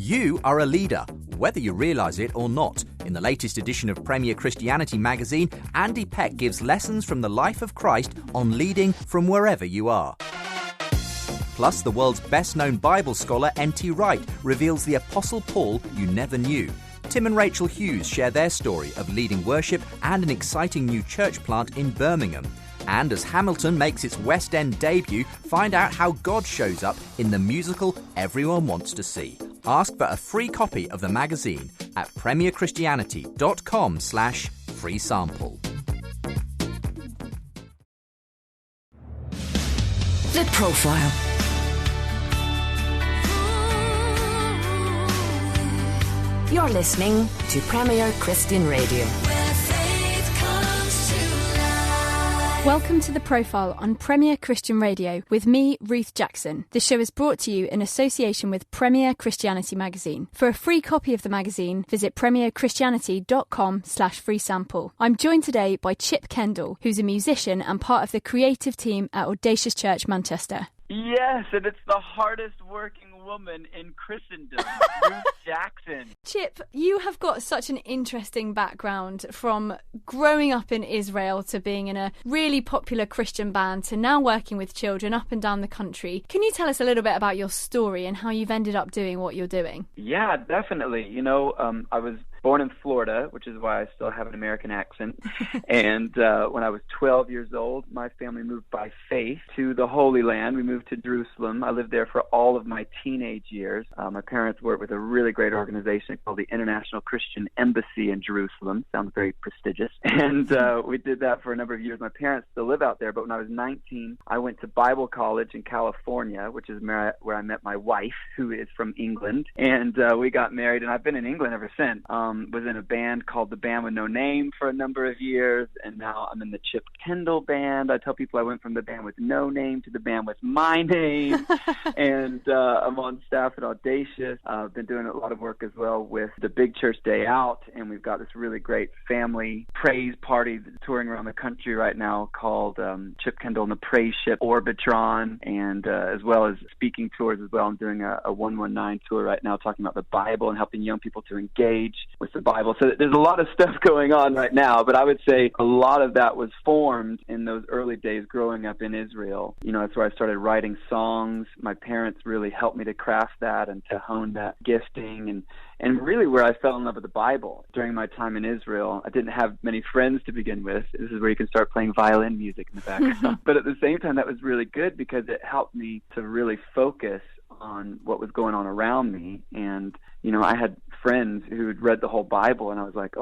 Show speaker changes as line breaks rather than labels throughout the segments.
You are a leader, whether you realise it or not. In the latest edition of Premier Christianity magazine, Andy Peck gives lessons from the life of Christ on leading from wherever you are. Plus, the world's best-known Bible scholar, N.T. Wright, reveals the Apostle Paul you never knew. Tim and Rachel Hughes share their story of leading worship and an exciting new church plant in Birmingham. And as Hamilton makes its West End debut, find out how God shows up in the musical everyone wants to see. Ask for a free copy of the magazine at premierchristianity.com/free sample.
The Profile. You're listening to Premier Christian Radio.
Welcome to The Profile on Premier Christian Radio with me, Ruth Jackson. The show is brought to you in association with Premier Christianity magazine. For a free copy of the magazine, visit premierchristianity.com/free sample. I'm joined today by Kendall, who's a musician and part of the creative team at Audacious Manchester.
Yes, and it's the hardest working woman in Christendom, Ruth Jackson.
Chip, you have got such an interesting background, from growing up in Israel to being in a really popular Christian band to now working with children up and down the country. Can you tell us a little bit about your story and how you've ended up doing what you're doing?
Yeah, definitely. I was born in Florida, which is why I still have an American accent. And when I was 12 years old, my family moved by faith to the Holy Land. We moved to Jerusalem. I lived there for all of my teenage years. My parents worked with a really great organization called the International Christian Embassy in Jerusalem. Sounds very prestigious. And we did that for a number of years. My parents still live out there, but when I was 19, I went to Bible college in California, which is where I met my wife, who is from England. And we got married, and I've been in England ever since. Was in a band called The Band With No Name for a number of years, and now I'm in the Kendall band. I tell people I went from the Band With No Name to the Band With My Name, and I'm on staff at Audacious. I've been doing a lot of work as well with the Big Church Day Out, and we've got this really great family praise party that's touring around the country right now called Chip Kendall and the Praise Ship Orbitron, and as well as speaking tours as well. I'm doing a 119 tour right now talking about the Bible and helping young people to engage with the Bible. So there's a lot of stuff going on right now, but I would say a lot of that was formed in those early days growing up in Israel. That's where I started writing songs. My parents really helped me to craft that and to hone that gifting, and really where I fell in love with the Bible. During my time in Israel, I didn't have many friends to begin with. This is where you can start playing violin music in the background. But at the same time, that was really good because it helped me to really focus on what was going on around me. And I had friends who had read the whole Bible, and I was like,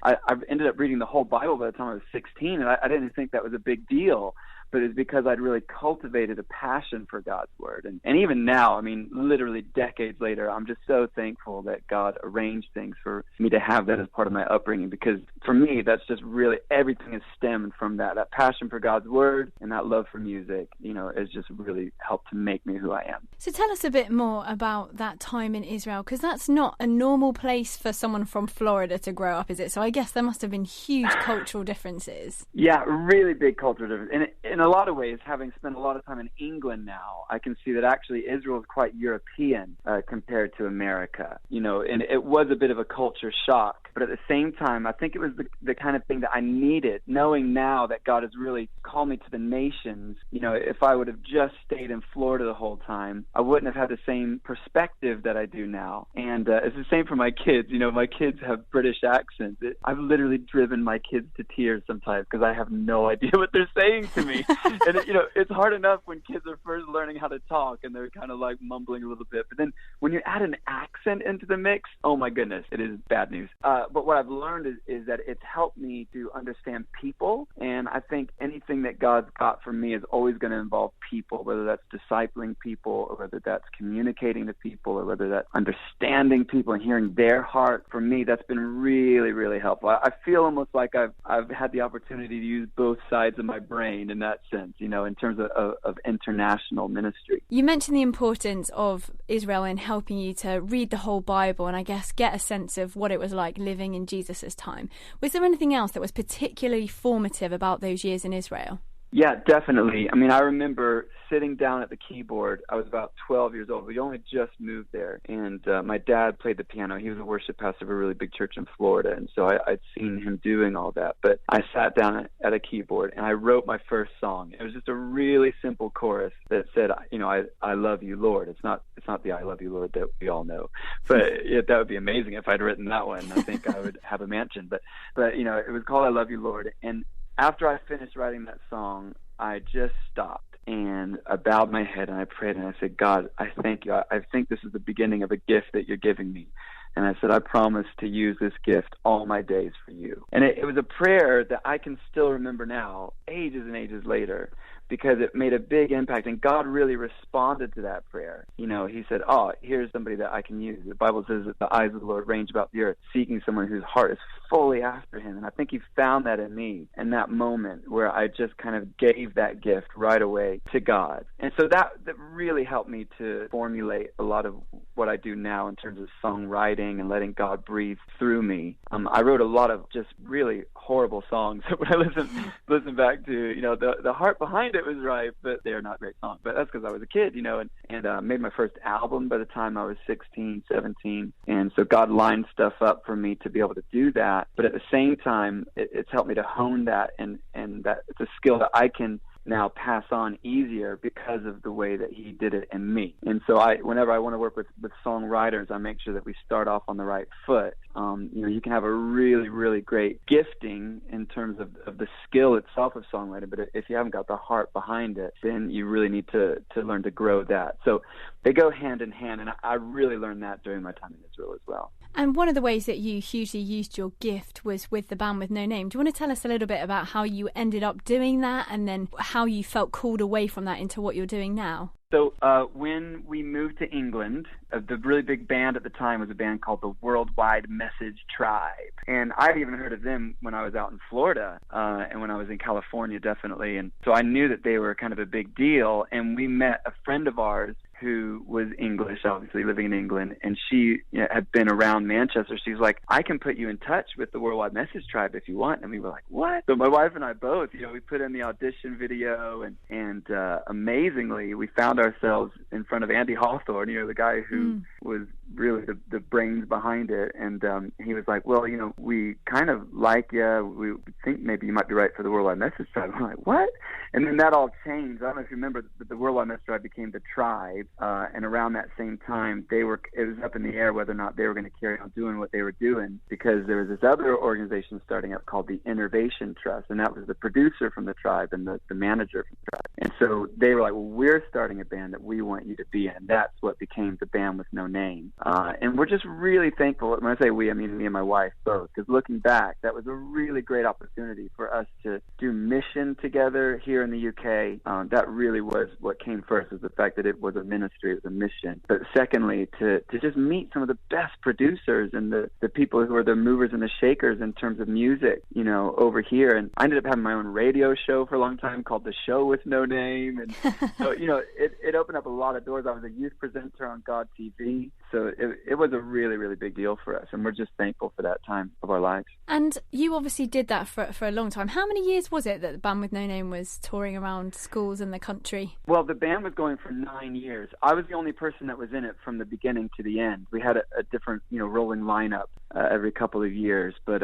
I've ended up reading the whole Bible by the time I was 16, and I didn't think that was a big deal. But it's because I'd really cultivated a passion for God's Word. And even now, literally decades later, I'm just so thankful that God arranged things for me to have that as part of my upbringing, because for me, that's just really, everything is stemmed from that passion for God's Word and that love for music, has just really helped to make me who I am.
So tell us a bit more about that time in Israel, because that's not a normal place for someone from Florida to grow up, is it? So I guess there must have been huge cultural differences.
Yeah, really big cultural difference. And in a lot of ways, having spent a lot of time in England now, I can see that actually Israel is quite European compared to America, and it was a bit of a culture shock. But at the same time, I think it was the kind of thing that I needed, knowing now that God has really called me to the nations. If I would have just stayed in Florida the whole time, I wouldn't have had the same perspective that I do now. And it's the same for my kids. My kids have British accents. I've literally driven my kids to tears sometimes because I have no idea what they're saying to me. And it's hard enough when kids are first learning how to talk and they're kind of like mumbling a little bit. But then when you add an accent into the mix, oh my goodness, it is bad news. But what I've learned is that it's helped me to understand people. And I think anything that God's got for me is always going to involve people, whether that's discipling people or whether that's communicating to people or whether that's understanding people and hearing their heart. For me, that's been really, really helpful. I feel almost like I've had the opportunity to use both sides of my brain in that sense, in terms of international ministry.
You mentioned the importance of Israel in helping you to read the whole Bible and I guess get a sense of what it was like living in Jesus' time. Was there anything else that was particularly formative about those years in Israel?
Yeah, definitely. I mean, I remember sitting down at the keyboard. I was about 12 years old. We only just moved there, and my dad played the piano. He was a worship pastor of a really big church in Florida, and so I'd seen him doing all that. But I sat down at a keyboard, and I wrote my first song. It was just a really simple chorus that said, I love you, Lord. It's not the I love you, Lord that we all know, but that would be amazing if I'd written that one. I think I would have a mansion. But it was called I Love You, Lord, and after I finished writing that song, I just stopped and I bowed my head and I prayed and I said, God, I thank you. I think this is the beginning of a gift that you're giving me. And I said, I promise to use this gift all my days for you. And it was a prayer that I can still remember now, ages and ages later, because it made a big impact. And God really responded to that prayer. He said, here's somebody that I can use. The Bible says that the eyes of the Lord range about the earth, seeking someone whose heart is fully after him. And I think he found that in me in that moment where I just kind of gave that gift right away to God. And so that really helped me to formulate a lot of what I do now in terms of songwriting and letting God breathe through me. I wrote a lot of just really horrible songs that when I listen back to, the heart behind it was right, but they're not great songs. But that's because I was a kid, and made my first album by the time I was 16, 17. And so God lined stuff up for me to be able to do that. But at the same time, it's helped me to hone that, and that it's a skill that I can now pass on easier because of the way that he did it in me. And so whenever I want to work with songwriters, I make sure that we start off on the right foot. You can have a really, really great gifting in terms of the skill itself of songwriting, but if you haven't got the heart behind it, then you really need to learn to grow that. So they go hand in hand, and I really learned that during my time in Israel as well.
And one of the ways that you hugely used your gift was with the band with no name. Do you want to tell us a little bit about how you ended up doing that, and then how you felt called away from that into what you're doing now?
So when we moved to England, the really big band at the time was a band called the Worldwide Message Tribe. And I'd even heard of them when I was out in Florida and when I was in California, definitely. And so I knew that they were kind of a big deal. And we met a friend of ours who was English, obviously living in England, and she had been around Manchester. She's like, I can put you in touch with the Worldwide Message Tribe if you want. And we were like, what? So my wife and I both, we put in the audition video, and amazingly, we found ourselves in front of Andy Hawthorne, the guy who was really the brains behind it. And he was like, well, we kind of like you. We think maybe you might be right for the Worldwide Message Tribe. I'm like, what? And then that all changed. I don't know if you remember, but the Worldwide Message Tribe became the Tribe. And around that same time, it was up in the air whether or not they were going to carry on doing what they were doing, because there was this other organization starting up called the Innovation Trust, and that was the producer from the Tribe and the manager from the Tribe. And so they were like, well, we're starting a band that we want you to be in. And that's what became the Band with No Name. And we're just really thankful. When I say we, I mean me and my wife both, because looking back, that was a really great opportunity for us to do mission together here in the UK. That really was what came first, was the fact that it was a ministry, it was a mission. But secondly, to just meet some of the best producers and the people who are the movers and the shakers in terms of music, over here. And I ended up having my own radio show for a long time called The Show with No Name. And so, it opened up a lot of doors. I was a youth presenter on God TV. So it was a really, really big deal for us. And we're just thankful for that time of our lives.
And you obviously did that for a long time. How many years was it that the Band with No Name was touring around schools in the country? Well,
the band was going for 9 years. I was the only person that was in it from the beginning to the end. We had a different, rolling lineup every couple of years, but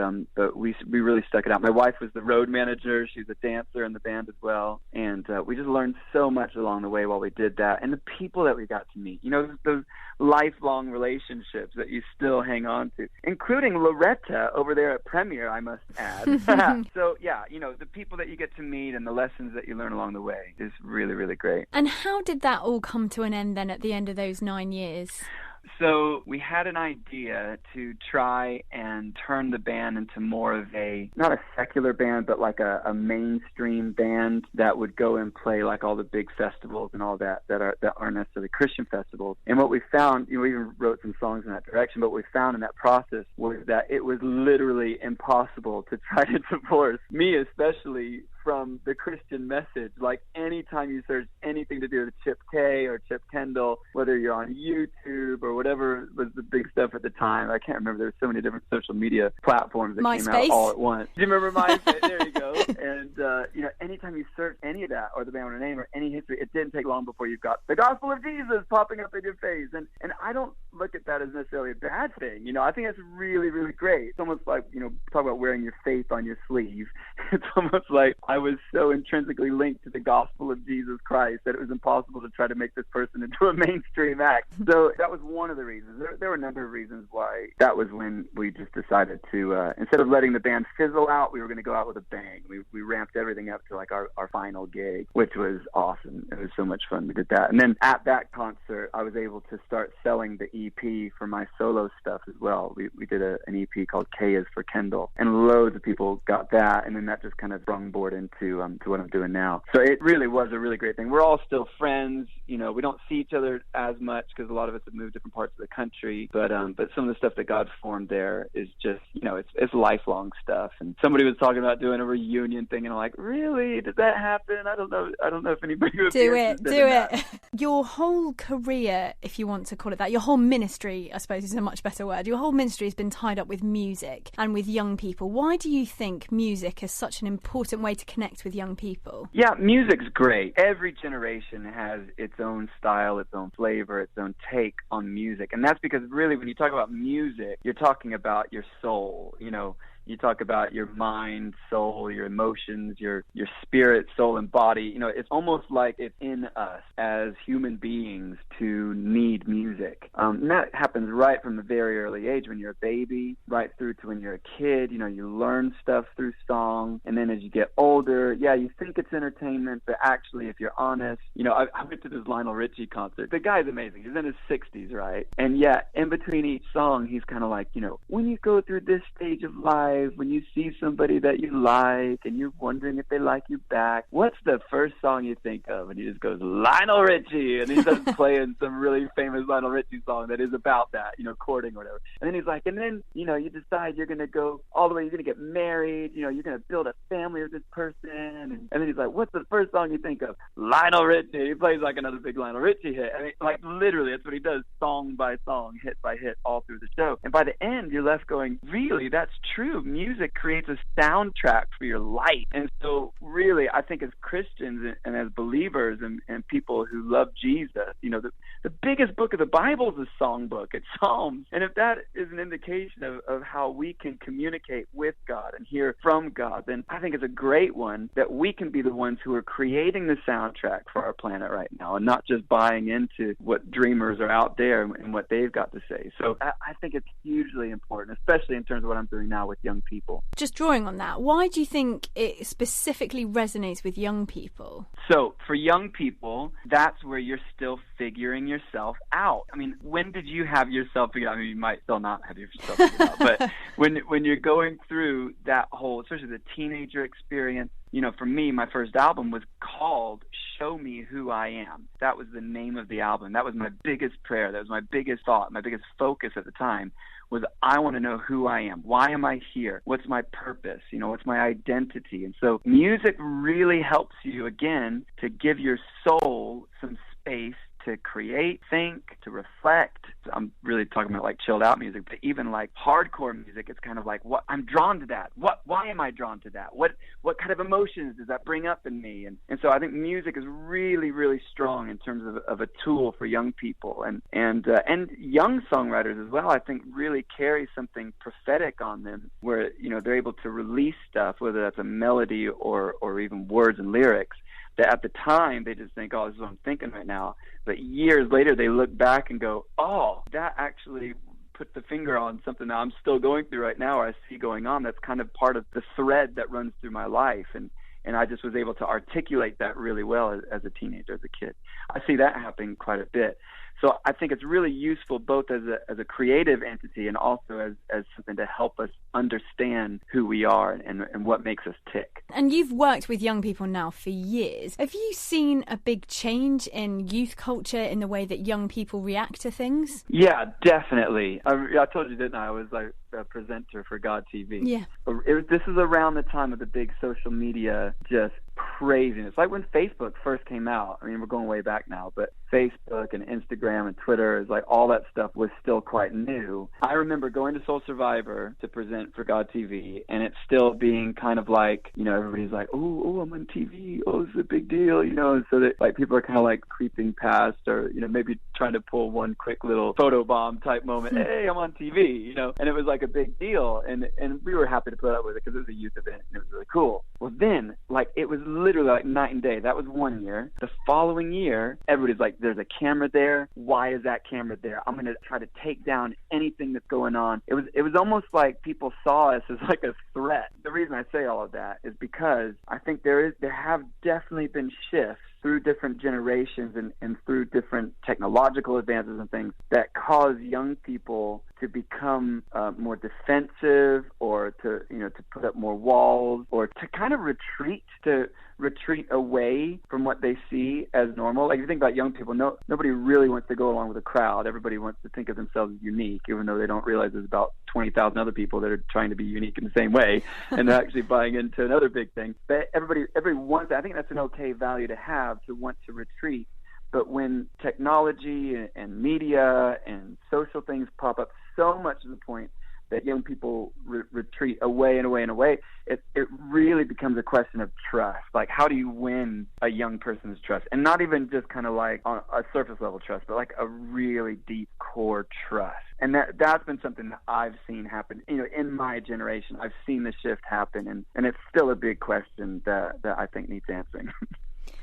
we really stuck it out. My wife was the road manager. She was a dancer in the band as well. And we just learned so much along the way while we did that. And the people that we got to meet, those lifelong relationships that you still hang on to, including Loretta over there at Premier, I must add. So, yeah, the people that you get to meet and the lessons that you learn along the way is really, really great.
And how did that all come to an end then at the end of those 9 years?
So we had an idea to try and turn the band into more of not a secular band, but like a mainstream band that would go and play like all the big festivals and all that aren't necessarily Christian festivals. And what we found, we even wrote some songs in that direction, but what we found in that process was that it was literally impossible to try to divorce me, especially, from the Christian message. Like anytime you search anything to do with Chip K or Chip Kendall, whether you're on YouTube or whatever was the big stuff at the time. I can't remember. There were so many different social media platforms that came out all at once. Do you remember MySpace? There you go. And, anytime you search any of that or the band with a name or any history, it didn't take long before you've got the gospel of Jesus popping up in your face. And I don't look at that as necessarily a bad thing. I think that's really, really great. It's almost like, talk about wearing your faith on your sleeve. It's almost like I was so intrinsically linked to the gospel of Jesus Christ that it was impossible to try to make this person into a mainstream act. So that was one of the reasons. There were a number of reasons why that was when we just decided to, instead of letting the band fizzle out, we were going to go out with a bang. We ramped everything up to like our final gig, which was awesome. It was so much fun. We did that. And then at that concert, I was able to start selling the EP for my solo stuff as well. We did an EP called K is for Kendall, and loads of people got that, and then that just kind of sprung board into to what I'm doing now. So it really was a really great thing. We're all still friends. We don't see each other as much because a lot of us have moved different parts of the country, but some of the stuff that God formed there is just, it's lifelong stuff. And somebody was talking about doing a reunion thing, and I'm like, really? Did that happen? I don't know if anybody would
do it. Your whole career, if you want to call it that, your whole ministry, I suppose is a much better word. Your whole ministry has been tied up with music and with young people. Why do you think music is such an important way to connect with young people?
Yeah, music's great. Every generation has its own style, its own flavor, its own take on music. And that's because really when you talk about music, you're talking about your soul, You talk about your mind, soul, your emotions, your spirit, soul, and body. It's almost like it's in us as human beings to need music. And that happens right from a very early age when you're a baby, right through to when you're a kid. You learn stuff through song. And then as you get older, you think it's entertainment, but actually, if you're honest, I went to this Lionel Richie concert. The guy's amazing. He's in his 60s, right? And in between each song, he's kind of like, when you go through this stage of life, when you see somebody that you like and you're wondering if they like you back, what's the first song you think of? And he just goes, Lionel Richie. And he starts playing some really famous Lionel Richie song that is about that, courting or whatever. And then he's like, you decide you're going to go all the way, you're going to get married, you're going to build a family with this person. And then he's like, what's the first song you think of? Lionel Richie. He plays like another big Lionel Richie hit. Literally, that's what he does, song by song, hit by hit, all through the show. And by the end, you're left going, really, that's true. Music creates a soundtrack for your life. And so really, I think as Christians and as believers and people who love Jesus, the biggest book of the Bible is a songbook. It's Psalms. And if that is an indication of how we can communicate with God and hear from God, then I think it's a great one that we can be the ones who are creating the soundtrack for our planet right now and not just buying into what dreamers are out there and what they've got to say. So I think it's hugely important, especially in terms of what I'm doing now with young people.
Just drawing on that, why do you think it specifically resonates with young people?
So for young people, that's where you're still figuring yourself out. I mean, when did you have yourself figured out? I mean, you might still not have yourself figured out, but when you're going through that whole, especially the teenager experience, for me, my first album was called Show Me Who I Am. That was the name of the album. That was my biggest prayer. That was my biggest thought, my biggest focus at the time. Was I want to know who I am. Why am I here? What's my purpose? What's my identity? And so music really helps you, again, to give your soul some space to create, think, to reflect. I'm really talking about like chilled out music, but even like hardcore music, it's kind of like, what I'm drawn to that. Why am I drawn to that? What kind of emotions does that bring up in me? And so I think music is really, really strong in terms of a tool for young people and young songwriters as well. I think really carry something prophetic on them where, they're able to release stuff, whether that's a melody or even words and lyrics, that at the time they just think, oh, this is what I'm thinking right now. But years later, they look back and go, oh, that actually put the finger on something that I'm still going through right now or I see going on. That's kind of part of the thread that runs through my life. And I just was able to articulate that really well as a teenager, as a kid. I see that happening quite a bit. So I think it's really useful both as a creative entity and also as something to help us understand who we are and what makes us tick.
And you've worked with young people now for years. Have you seen a big change in youth culture, in the way that young people react to things?
Yeah, definitely. I told you, didn't I? I was like a presenter for God TV.
Yeah.
This is around the time of the big social media just craziness. Like when Facebook first came out. I mean, we're going way back now, but Facebook and Instagram and Twitter, is like all that stuff was still quite new. I remember going to Soul Survivor to present for God TV, and it's still being kind of like, you know, everybody's like, oh, I'm on TV. Oh, this is a big deal, you know. And so that like people are kind of like creeping past, or, you know, maybe trying to pull one quick little photobomb type moment. Hey, I'm on TV, you know. And it was like a big deal, and we were happy to put up with it because it was a youth event and it was really cool. Well, then, like, it was literally like night and day. That was one year. The following year, everybody's like, there's a camera there. Why is that camera there? I'm going to try to take down anything that's going on. It was almost like people saw us as like a threat. The reason I say all of that is because I think there have definitely been shifts through different generations and through different technological advances and things that cause young people to become more defensive, or to put up more walls, or to kind of retreat away from what they see as normal. Like, if you think about young people, nobody really wants to go along with a crowd. Everybody wants to think of themselves as unique, even though they don't realize there's about 20,000 other people that are trying to be unique in the same way, and they're actually buying into another big thing. But everybody wants, I think that's an okay value to have, to want to retreat. But when technology and media and social things pop up so much to the point that young people retreat away and away and away, it really becomes a question of trust. Like, how do you win a young person's trust? And not even just kind of like on a surface level trust, but like a really deep core trust. And that's been something that I've seen happen, you know, in my generation. I've seen the shift happen, and it's still a big question that I think needs answering.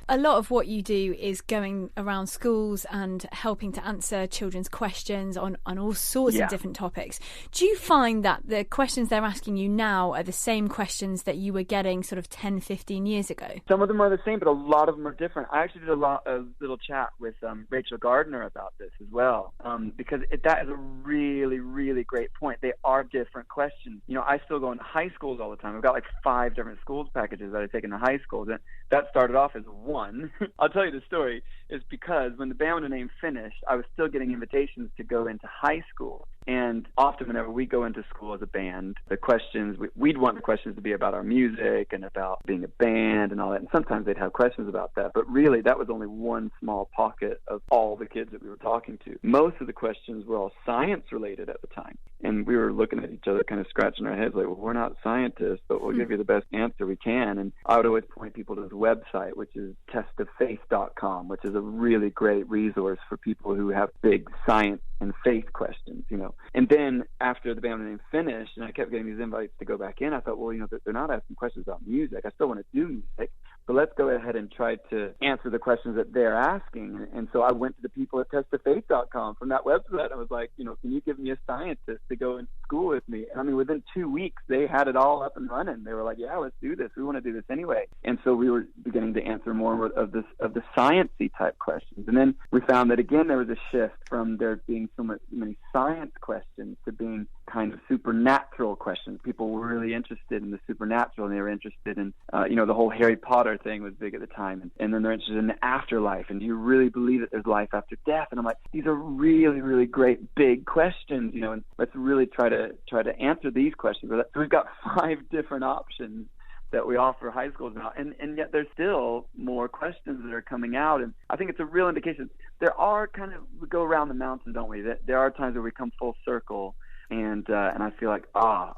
A lot of what you do is going around schools and helping to answer children's questions on all sorts of different topics. Do you find that the questions they're asking you now are the same questions that you were getting sort of 10, 15 years ago?
Some of them are the same, but a lot of them are different. I actually did a little chat with Rachel Gardner about this as well, because that is a really, really great point. They are different questions. You know, I still go into high schools all the time. I've got like 5 different schools packages that I take into high schools, and that started off as one. I'll tell you the story, is because when the Band with No Name finished, I was still getting invitations to go into high school. And often whenever we go into school as a band, the questions, we'd want the questions to be about our music and about being a band and all that. And sometimes they'd have questions about that. But really, that was only one small pocket of all the kids that we were talking to. Most of the questions were all science related at the time. And we were looking at each other, kind of scratching our heads like, well, we're not scientists, but we'll give you the best answer we can. And I would always point people to this website, which is testoffaith.com, which is a really great resource for people who have big science and faith questions, you know. And then after the Band with No Name finished, and I kept getting these invites to go back in, I thought, well, you know, they're not asking questions about music. I still want to do music, but let's go ahead and try to answer the questions that they're asking. And so I went to the people at testoffaith.com from that website. I was like, you know, can you give me a scientist to go into school with me? And I mean, within 2 weeks, they had it all up and running. They were like, yeah, let's do this. We want to do this anyway. And so we were beginning to answer more of the science-y type questions. And then we found that, again, there was a shift from there being so many science questions to being kind of supernatural questions. People were really interested in the supernatural, and they were interested in, you know, the whole Harry Potter thing was big at the time. And then they're interested in the afterlife. And do you really believe that there's life after death? And I'm like, these are really, really great big questions, you know, and let's really try to answer these questions. So we've got 5 different options that we offer high schools now, and yet there's still more questions that are coming out. And I think it's a real indication. There are we go around the mountain, don't we? That there are times where we come full circle, and I feel like,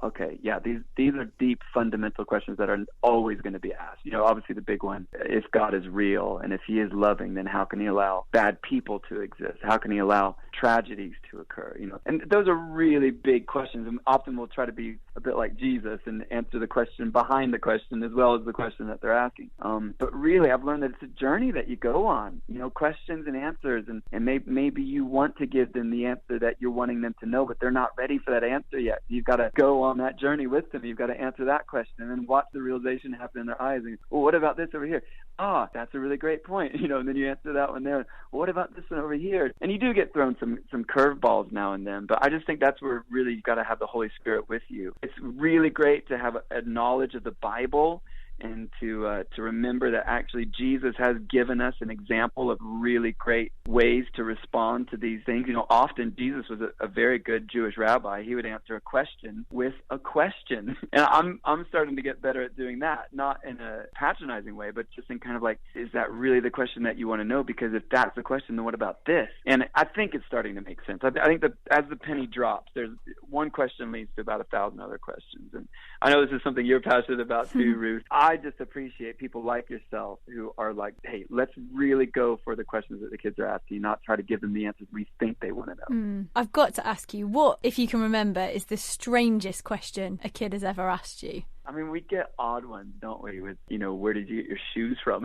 okay, yeah, these are deep, fundamental questions that are always going to be asked. You know, obviously the big one, if God is real and if he is loving, then how can he allow bad people to exist? How can he allow tragedies to occur? You know, and those are really big questions, and often we'll try to be a bit like Jesus and answer the question behind the question as well as the question that they're asking. But really, I've learned that it's a journey that you go on, questions and answers, and maybe you want to give them the answer that you're wanting them to know, but they're not ready for that answer yet. You've got to go on that journey with them. You've got to answer that question and then watch the realization happen in their eyes. And, well, what about this over here? That's a really great point. And then you answer that one there. Well, what about this one over here? And you do get thrown some curveballs now and then, but I just think that's where really you've got to have the Holy Spirit with you. It's really great to have a knowledge of the Bible and to remember that actually Jesus has given us an example of really great ways to respond to these things. Often Jesus was a very good Jewish rabbi. He would answer a question with a question. And I'm starting to get better at doing that, not in a patronizing way, but just in kind of like, is that really the question that you want to know? Because if that's the question, then what about this? And I think it's starting to make sense. I think that as the penny drops, there's one question leads to about 1,000 other questions. And I know this is something you're passionate about too, Ruth. I just appreciate people like yourself who are like, hey, let's really go for the questions that the kids are asking, not try to give them the answers we think they want to know.
I've got to ask you, what, if you can remember, is the strangest question a kid has ever asked you?
I mean, we get odd ones, don't we? With, where did you get your shoes from?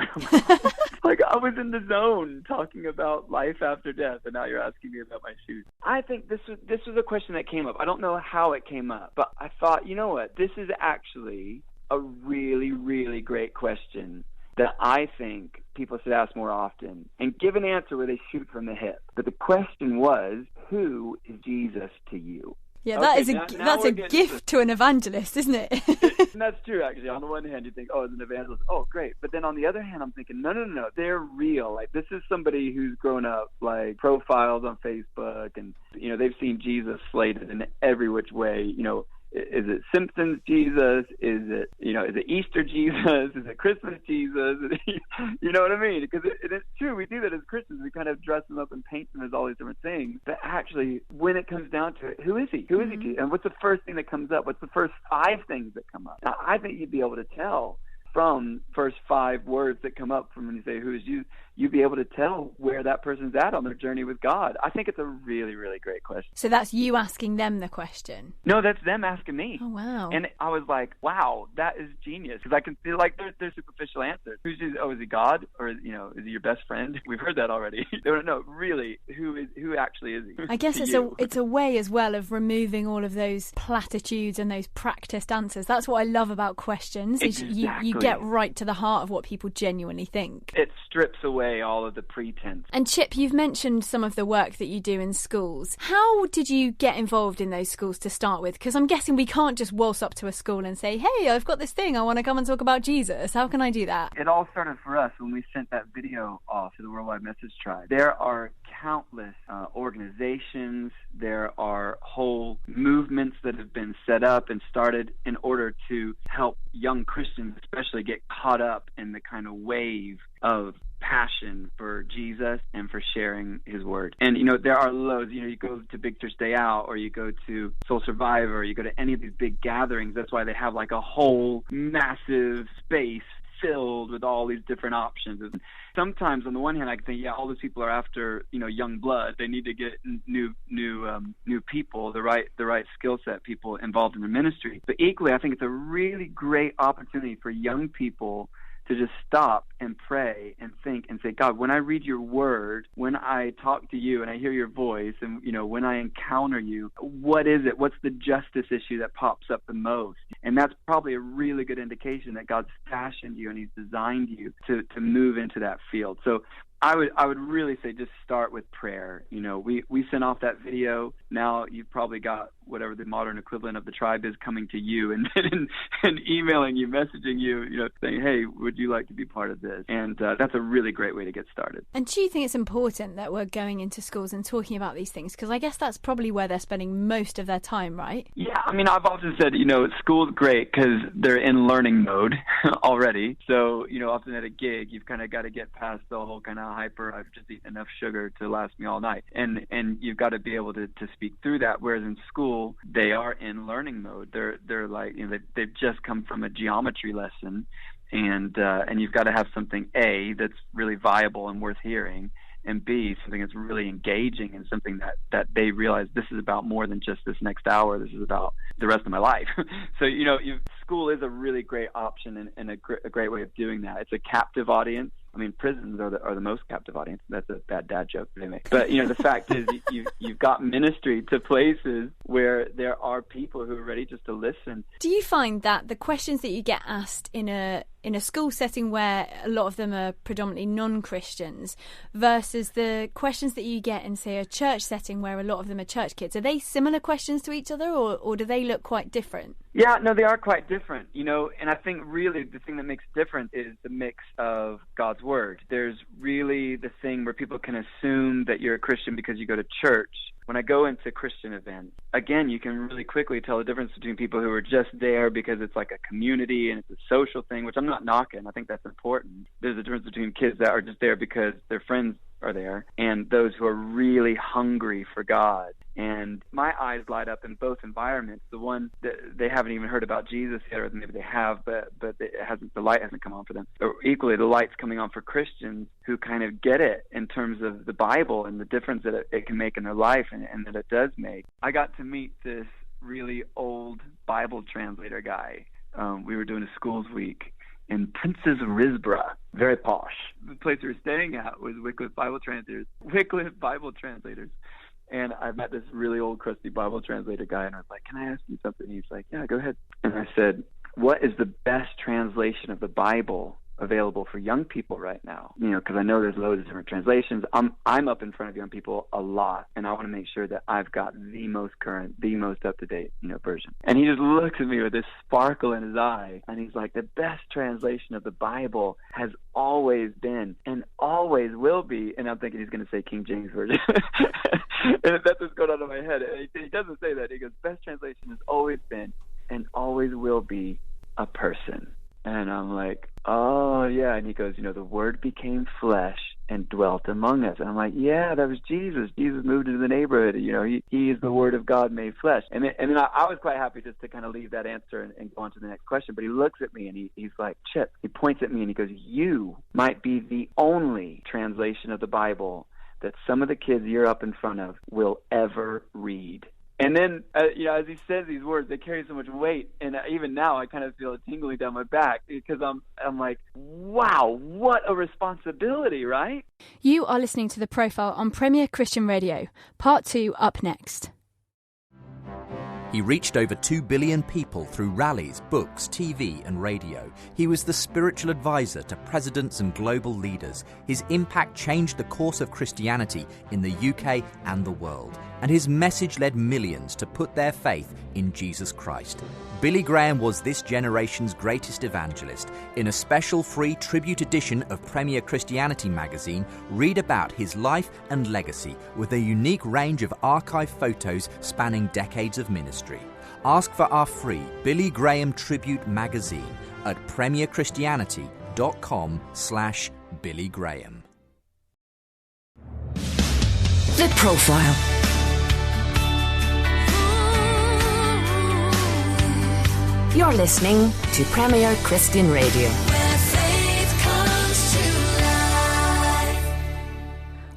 Like, I was in the zone talking about life after death, and now you're asking me about my shoes. I think this was a question that came up. I don't know how it came up, but I thought, you know what? This is actually a really, really great question that I think people should ask more often and give an answer where they shoot from the hip. But the question was, who is Jesus to you?
Yeah, that's a gift to an evangelist, isn't it?
And that's true, actually. On the one hand, you think, as an evangelist, great. But then on the other hand, I'm thinking, no, they're real. Like, this is somebody who's grown up, like, profiles on Facebook, and, they've seen Jesus slated in every which way, Is it Simpsons Jesus? Is it Easter Jesus? Is it Christmas Jesus? You know what I mean? Because it's true. We do that as Christians. We kind of dress them up and paint them as all these different things. But actually, when it comes down to it, who is he? Who is he to you? And what's the first thing that comes up? What's the first 5 things that come up? Now, I think you'd be able to tell from first 5 words that come up from when you say, who is you? You'd be able to tell where that person's at on their journey with God. I think it's a really, really great question.
So that's you asking them the question?
No, that's them asking me.
Oh, wow.
And I was like, wow, that is genius. Because I can feel like there's superficial answers. Who's Jesus? Oh, is he God? Or, is he your best friend? We've heard that already. No, really, who actually is he?
I guess it's a way as well of removing all of those platitudes and those practiced answers. That's what I love about questions.
Exactly.
You get right to the heart of what people genuinely think.
It strips away all of the pretense.
And Chip, you've mentioned some of the work that you do in schools. How did you get involved in those schools to start with? Because I'm guessing we can't just waltz up to a school and say, hey, I've got this thing, I want to come and talk about Jesus. How can I do that?
It all started for us when we sent that video off to the Worldwide Message Tribe. There are countless organizations, there are whole movements that have been set up and started in order to help young Christians especially get caught up in the kind of wave of passion for Jesus and for sharing his word. And, there are loads. You go to Big Church Day Out, or you go to Soul Survivor, you go to any of these big gatherings. That's why they have like a whole massive space filled with all these different options. And sometimes on the one hand, I can think, all those people are after, young blood. They need to get new people, the right skill set people involved in the ministry. But equally, I think it's a really great opportunity for young people to just stop and pray and think and say, God, when I read your word, when I talk to you and I hear your voice, and when I encounter you, what is it? What's the justice issue that pops up the most? And that's probably a really good indication that God's fashioned you and he's designed you to move into that field. So I would really say just start with prayer. We sent off that video. Now you've probably got whatever the modern equivalent of the tribe is coming to you and emailing you, messaging you, saying, hey, would you like to be part of this? And that's a really great way to get started.
And do you think it's important that we're going into schools and talking about these things? Because I guess that's probably where they're spending most of their time, right? Yeah,
I've often said, school's great because they're in learning mode already. So, often at a gig, you've kind of got to get past the whole kind of hyper, I've just eaten enough sugar to last me all night. And you've got to be able to speak through that. Whereas in school, they are in learning mode. They're like, they've just come from a geometry lesson, and you've got to have something that's really viable and worth hearing, and B, something that's really engaging and something that they realize this is about more than just this next hour. This is about the rest of my life. So, school is a really great option and a great way of doing that. It's a captive audience. I mean, prisons are the most captive audience. That's a bad dad joke they make. But, the fact is you've got ministry to places where there are people who are ready just to listen.
Do you find that the questions that you get asked in a school setting where a lot of them are predominantly non-Christians versus the questions that you get in, say, a church setting where a lot of them are church kids, are they similar questions to each other, or do they look quite different?
Yeah, no, they are quite different, and I think really the thing that makes it different is the mix of God's Word. There's really the thing where people can assume that you're a Christian because you go to church. When I go into Christian events, again, you can really quickly tell the difference between people who are just there because it's like a community and it's a social thing, which I'm not knocking. I think that's important. There's a difference between kids that are just there because their friends are there and those who are really hungry for God. And my eyes light up in both environments. The one that they haven't even heard about Jesus yet, or maybe they have, but the light hasn't come on for them. Or equally, the light's coming on for Christians who kind of get it in terms of the Bible and the difference that it can make in their life and that it does make. I got to meet this really old Bible translator guy. We were doing a schools week in Princess Risborough, very posh. The place we were staying at was Wycliffe Bible Translators. And I met this really old, crusty Bible translator guy, and I was like, can I ask you something? He's like, yeah, go ahead. And I said, what is the best translation of the Bible available for young people right now? Because I know there's loads of different translations. I'm up in front of young people a lot, and I want to make sure that I've got the most current, the most up-to-date, version. And he just looks at me with this sparkle in his eye, and he's like, the best translation of the Bible has always been and always will be. And I'm thinking he's going to say King James Version. And that's what's going on in my head. And he doesn't say that. He goes, best translation has always been and always will be a person. And I'm like, oh, yeah. And he goes, the Word became flesh and dwelt among us. And I'm like, yeah, that was Jesus. Jesus moved into the neighborhood. He is the Word of God made flesh. And then I was quite happy just to kind of leave that answer and go on to the next question. But he looks at me and he's like, Chip, he points at me and he goes, you might be the only translation of the Bible that some of the kids you're up in front of will ever read. And then, as he says these words, they carry so much weight. And even now, I kind of feel it tingling down my back because I'm like, wow, what a responsibility, right?
You are listening to The Profile on Premier Christian Radio. Part 2 up next.
He reached over 2 billion people through rallies, books, TV and radio. He was the spiritual advisor to presidents and global leaders. His impact changed the course of Christianity in the UK and the world. And his message led millions to put their faith in Jesus Christ. Billy Graham was this generation's greatest evangelist. In a special free tribute edition of Premier Christianity magazine, read about his life and legacy with a unique range of archive photos spanning decades of ministry. Ask for our free Billy Graham Tribute magazine at premierchristianity.com/Billy Graham.
The Profile. You're listening to Premier Christian Radio.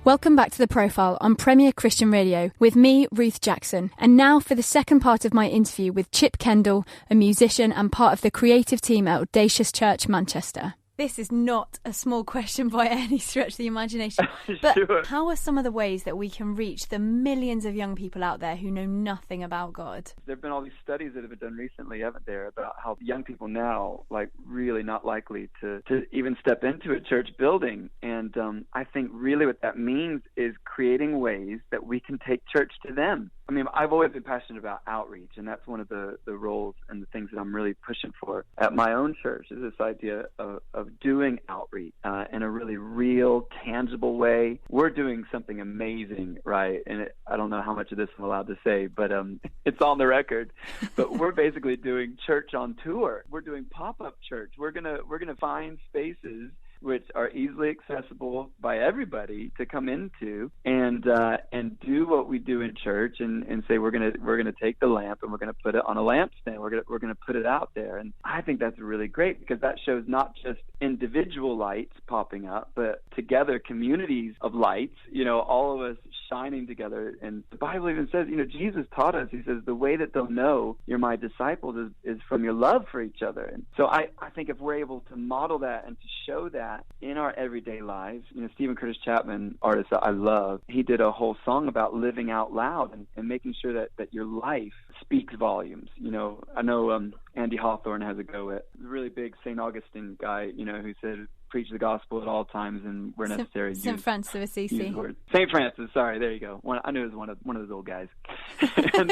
Welcome back to The Profile on Premier Christian Radio with me, Ruth Jackson. And now for the second part of my interview with Chip Kendall, a musician and part of the creative team at Audacious Manchester. This is not a small question by any stretch of the imagination, but
Sure.
How are some of the ways that we can reach the millions of young people out there who know nothing about God?
There have been all these studies that have been done recently, haven't there, about how young people now, really not likely to even step into a church building. And I think really what that means is creating ways that we can take church to them. I mean, I've always been passionate about outreach, and that's one of the roles and the things that I'm really pushing for at my own church, is this idea of doing outreach in a really real, tangible way. We're doing something amazing, right? And I don't know how much of this I'm allowed to say, but it's on the record. But we're basically doing church on tour. We're doing pop-up church. We're gonna find spaces which are easily accessible by everybody to come into, and do what we do in church, and say we're gonna take the lamp and we're gonna put it on a lampstand. We're gonna put it out there, and I think that's really great because that shows not just individual lights popping up, but together communities of lights. All of us shining together. And the Bible even says, Jesus taught us. He says the way that they'll know you're my disciples is from your love for each other. And so I think if we're able to model that and to show that in our everyday lives, Stephen Curtis Chapman, artist that I love, he did a whole song about living out loud and making sure that your life speaks volumes. I know Andy Hawthorne has a go at a really big St. Augustine guy, who said, preach the gospel at all times and where necessary.
St. Francis of Assisi.
St. Francis, sorry, there you go. I knew it was one of those old guys. And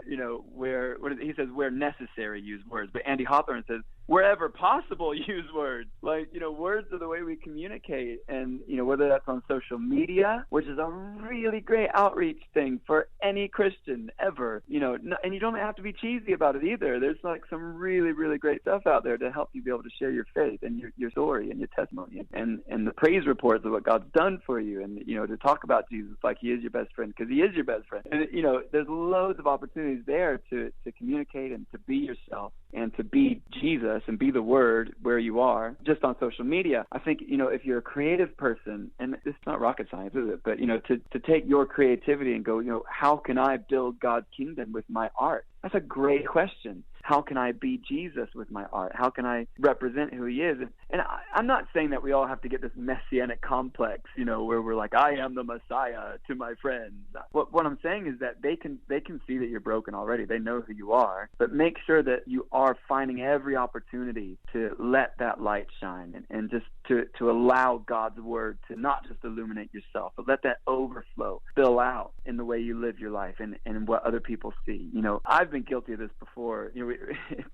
he says where necessary use words, but Andy Hawthorne says wherever possible use words. Words are the way we communicate, and whether that's on social media, which is a really great outreach thing for any Christian ever. And you don't have to be cheesy about it either. There's some really, really great stuff out there to help you be able to share your faith and your story and your testimony and the praise reports of what God's done for you, and to talk about Jesus like he is your best friend, because he is your best friend. And there's loads of opportunities there to communicate and to be yourself and to be Jesus and be the Word where you are. Just on social media, I think if you're a creative person, and it's not rocket science, is it? But to take your creativity and go, how can I build God's kingdom with my art? That's a great question. How can I be Jesus with my art? How can I represent who he is? And I'm not saying that we all have to get this messianic complex, where we're like, I am the Messiah to my friends. What I'm saying is that they can see that you're broken already. They know who you are, but make sure that you are finding every opportunity to let that light shine and just to allow God's word to not just illuminate yourself, but let that overflow, spill out in the way you live your life and what other people see. I've been guilty of this before.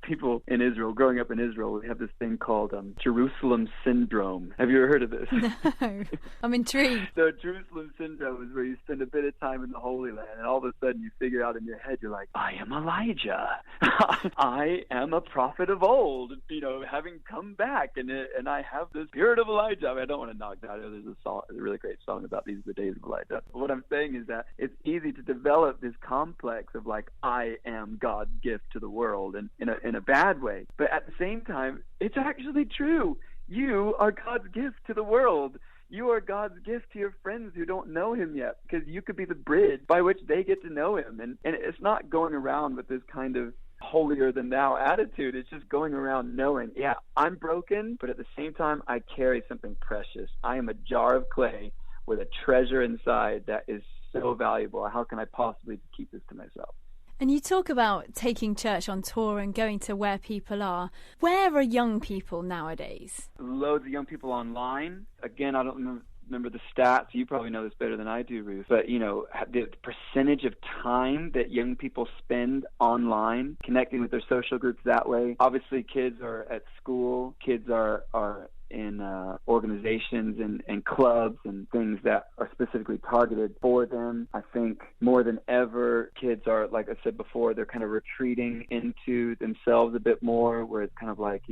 People in Israel, growing up in Israel, we have this thing called Jerusalem syndrome. Have you ever heard of this?
No. I'm intrigued.
So Jerusalem syndrome is where you spend a bit of time in the Holy Land, and all of a sudden you figure out in your head, you're like, I am Elijah. I am a prophet of old, having come back, and I have the spirit of Elijah. I don't want to knock that. There's a really great song about these are the days of Elijah. But what I'm saying is that it's easy to develop this complex of I am God's gift to the world, and in a bad way. But at the same time, it's actually true. You are God's gift to the world. You are God's gift to your friends who don't know him yet, because you could be the bridge by which they get to know him. And it's not going around with this kind of holier than thou attitude. It's just going around knowing, yeah, I'm broken, but at the same time, I carry something precious. I am a jar of clay with a treasure inside that is so valuable. How can I possibly keep this to myself?
And you talk about taking church on tour and going to where people are. Where are young people nowadays?
Loads of young people online. Again, I don't remember the stats. You probably know this better than I do, Ruth. But, the percentage of time that young people spend online, connecting with their social groups that way. Obviously, kids are at school. Kids are in organizations and clubs and things that are specifically targeted for them. I think more than ever, kids are, like I said before, they're kind of retreating into themselves a bit more, where it's kind of like,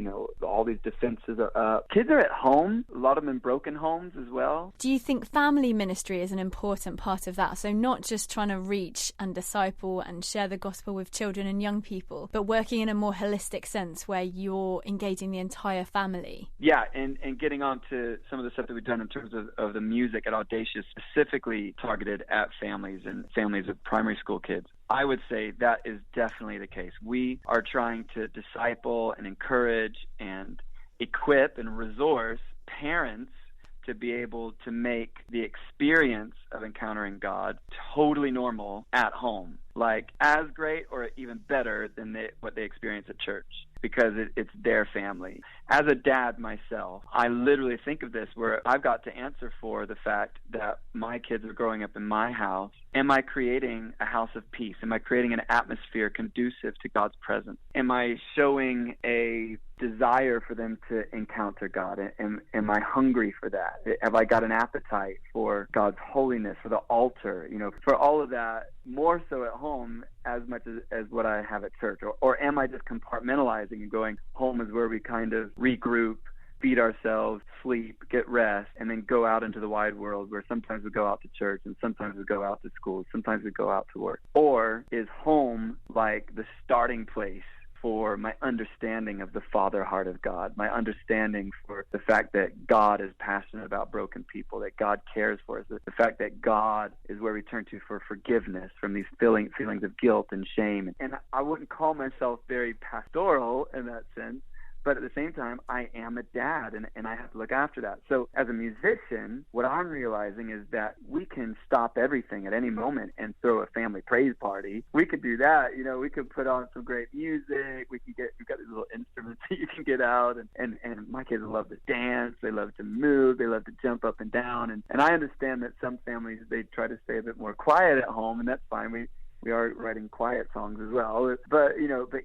all these defenses are up. Kids are at home, a lot of them in broken homes as well.
Do you think family ministry is an important part of that? So not just trying to reach and disciple and share the gospel with children and young people, but working in a more holistic sense where you're engaging the entire family?
Yeah, and getting on to some of the stuff that we've done in terms of the music at Audacious, specifically targeted at families and families of primary school kids. I would say that is definitely the case. We are trying to disciple and encourage and equip and resource parents to be able to make the experience of encountering God totally normal at home, like as great or even better than what they experience at church, because it's their family. As a dad myself, I literally think of this where I've got to answer for the fact that my kids are growing up in my house. Am I creating a house of peace? Am I creating an atmosphere conducive to God's presence? Am I showing a desire for them to encounter God? Am I hungry for that? Have I got an appetite for God's holiness, for the altar, for all of that, more so at home as much as what I have at church? Or am I just compartmentalizing and going, home is where we kind of regroup, feed ourselves, sleep, get rest, and then go out into the wide world where sometimes we go out to church and sometimes we go out to school, sometimes we go out to work? Or is home like the starting place for my understanding of the Father heart of God, my understanding for the fact that God is passionate about broken people, that God cares for us, the fact that God is where we turn to for forgiveness from these feelings of guilt and shame. And I wouldn't call myself very pastoral in that sense, but at the same time, I am a dad, and I have to look after that. So as a musician, what I'm realizing is that we can stop everything at any moment and throw a family praise party. We could do that. We could put on some great music. We've got these little instruments that you can get out, and my kids love to dance. They love to move. They love to jump up and down. And I understand that some families, they try to stay a bit more quiet at home, and that's fine. We are writing quiet songs as well. But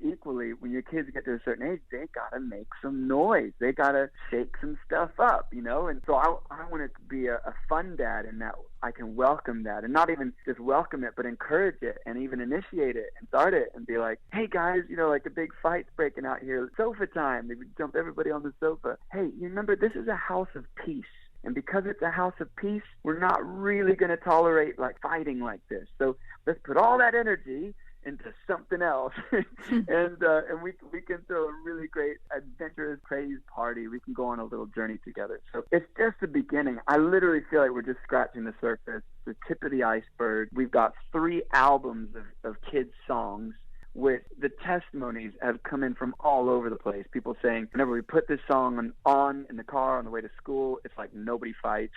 equally, when your kids get to a certain age, they got to make some noise. They got to shake some stuff up, And so I want to be a fun dad in that I can welcome that, and not even just welcome it, but encourage it and even initiate it and start it and be like, hey guys, like a big fight's breaking out here. Sofa time. They would dump everybody on the sofa. Hey, you remember, this is a house of peace. And because it's a house of peace, we're not really going to tolerate fighting like this. So let's put all that energy into something else, and we can throw a really great adventurous praise party. We can go on a little journey together. So it's just the beginning. I literally feel like we're just scratching the surface, the tip of the iceberg. We've got 3 albums of kids' songs, with the testimonies have come in from all over the place. People saying, whenever we put this song on in the car on the way to school, it's like nobody fights.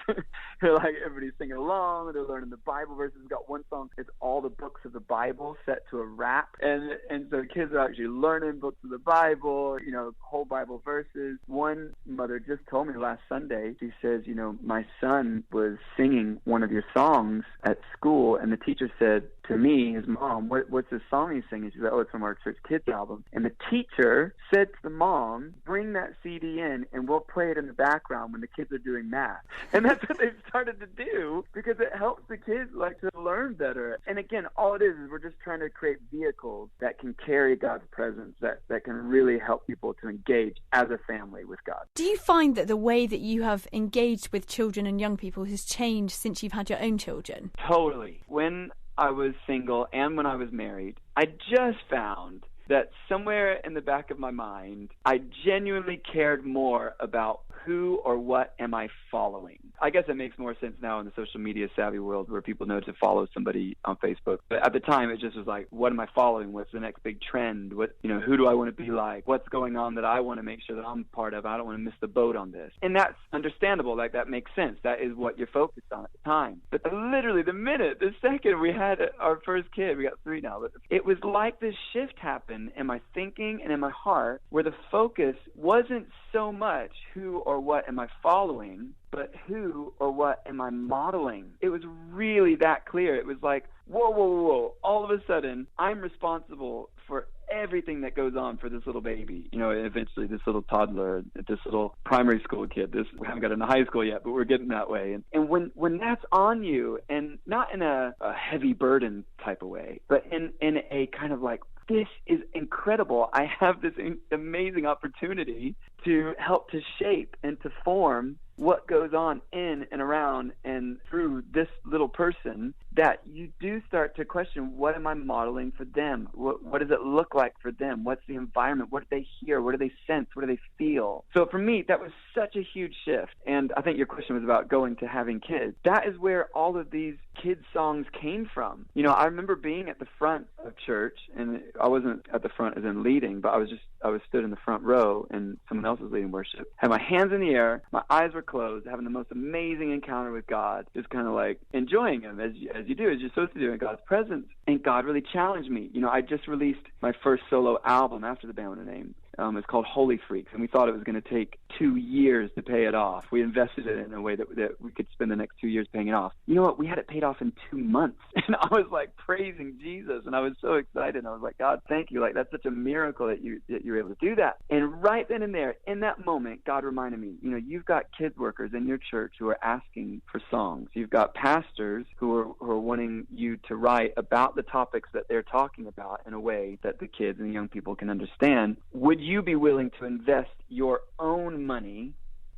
They're like, everybody's singing along. They're learning the Bible verses. We've got one song, it's all the books of the Bible set to a rap. And so kids are actually learning books of the Bible, whole Bible verses. One mother just told me last Sunday, she says, my son was singing one of your songs at school, and the teacher said to me, his mom, what's this song he's singing? She said, it's from our church kids album. And the teacher said to the mom, bring that CD in and we'll play it in the background when the kids are doing math. And that's what they've started to do, because it helps the kids to learn better. And again, all it is we're just trying to create vehicles that can carry God's presence, that can really help people to engage as a family with God.
Do you find that the way that you have engaged with children and young people has changed since you've had your own children?
Totally. When I was single and when I was married, I just found that somewhere in the back of my mind, I genuinely cared more about who or what am I following. I guess it makes more sense now in the social media savvy world where people know to follow somebody on Facebook. But at the time, it just was like, what am I following? What's the next big trend? Who do I want to be like? What's going on that I want to make sure that I'm part of? I don't want to miss the boat on this. And that's understandable. That makes sense. That is what you're focused on at the time. But literally the second we had our first kid, we got 3 now, but it was like this shift happened in my thinking and in my heart where the focus wasn't so much who or what am I following, but who or what am I modeling? It was really that clear. It was like, whoa. All of a sudden, I'm responsible for everything that goes on for this little baby, eventually this little toddler, this little primary school kid. We haven't got into high school yet, but we're getting that way. And when that's on you, and not in a heavy burden type of way, but in a kind of like, this is incredible. I have this amazing opportunity to help to shape and to form what goes on in and around and through this little person, that you do start to question, what am I modeling for them? What does it look like for them? What's the environment? What do they hear? What do they sense? What do they feel? So for me, that was such a huge shift. And I think your question was about going to having kids. That is where all of these kids' songs came from. I remember being at the front of church, and I wasn't at the front as in leading, but I was stood in the front row, and someone else was leading worship. Had my hands in the air, my eyes were closed, having the most amazing encounter with God, just kind of like enjoying Him as you do, as you're supposed to do in God's presence. And God really challenged me. I just released my first solo album after the band with a name. It's called Holy Freaks, and we thought it was going to take 2 years to pay it off. We invested it in a way that we could spend the next 2 years paying it off. You know what? We had it paid off in 2 months, and I was like praising Jesus, and I was so excited. I was like, God, thank you. That's such a miracle that you were able to do that. And right then and there, in that moment, God reminded me, you've got kids workers in your church who are asking for songs. You've got pastors who are wanting you to write about the topics that they're talking about in a way that the kids and the young people can understand. Would you be willing to invest your own money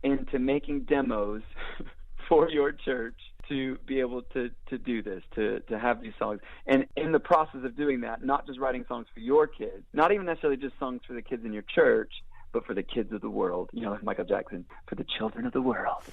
into making demos for your church to be able to do this, to have these songs. And in the process of doing that, not just writing songs for your kids, not even necessarily just songs for the kids in your church, but for the kids of the world, like Michael Jackson, for the children of the world.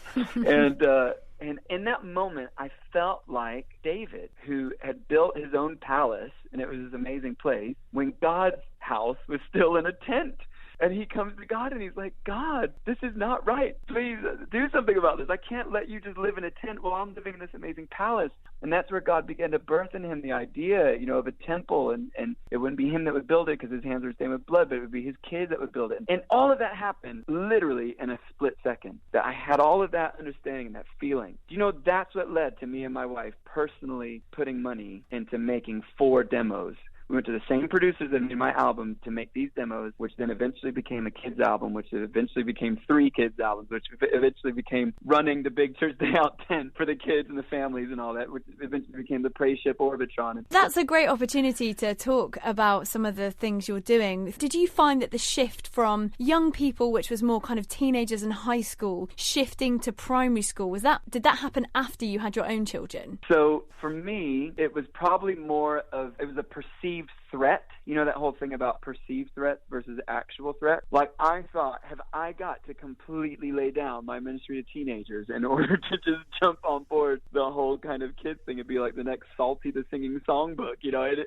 And in that moment, I felt like David, who had built his own palace, and it was this amazing place, when God's house was still in a tent. And he comes to God and he's like, God, this is not right. Please do something about this. I can't let you just live in a tent while I'm living in this amazing palace. And that's where God began to birth in him the idea, of a temple. And it wouldn't be him that would build it because his hands were stained with blood, but it would be his kids that would build it. And all of that happened literally in a split second. That I had all of that understanding and that feeling. That's what led to me and my wife personally putting money into making 4 demos. We went to the same producers that made my album to make these demos, which then eventually became a kids album, which eventually became 3 kids albums, which eventually became running the big Church Day Out tent for the kids and the families and all that, which eventually became the Praise Ship Orbitron.
That's a great opportunity to talk about some of the things you're doing. Did you find that the shift from young people, which was more kind of teenagers and high school, shifting to primary school, did that happen after you had your own children?
So for me, it was probably it was a perceived threat. That whole thing about perceived threat versus actual threat. Like, I thought, have I got to completely lay down my ministry to teenagers in order to just jump on board the whole kind of kids thing and be like the next Salty the Singing Songbook,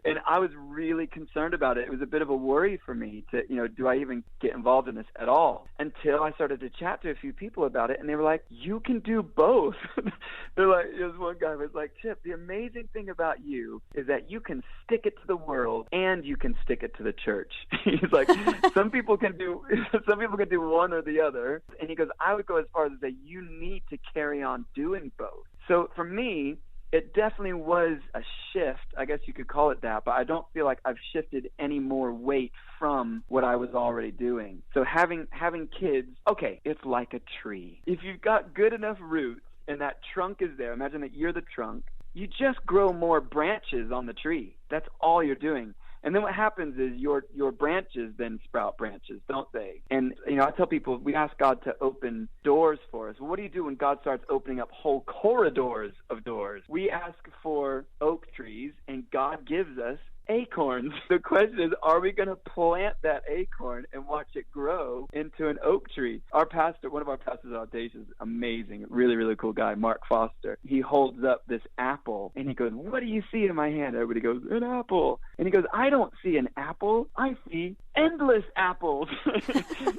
And I was really concerned about it. It was a bit of a worry for me to, do I even get involved in this at all? Until I started to chat to a few people about it, and they were like, you can do both. They're like, there's one guy was like, Chip, the amazing thing about you is that you can stick it to the world and you can stick it to the church. He's like, some people can do one or the other. And he goes, I would go as far as to say you need to carry on doing both. So for me, it definitely was a shift. I guess you could call it that, but I don't feel like I've shifted any more weight from what I was already doing. So having kids, okay, it's like a tree. If you've got good enough roots and that trunk is there, imagine that you're the trunk, you just grow more branches on the tree. That's all you're doing. And then what happens is your branches then sprout branches, don't they? And, I tell people, we ask God to open doors for us. Well, what do you do when God starts opening up whole corridors of doors? We ask for oak trees, and God gives us acorns. The question is, are we going to plant that acorn and watch it grow into an oak tree? Our pastor, one of our pastors at Audacious, amazing, really, really cool guy, Mark Foster, he holds up this apple and he goes, what do you see in my hand? Everybody goes, an apple. And he goes, I don't see an apple. I see endless apples.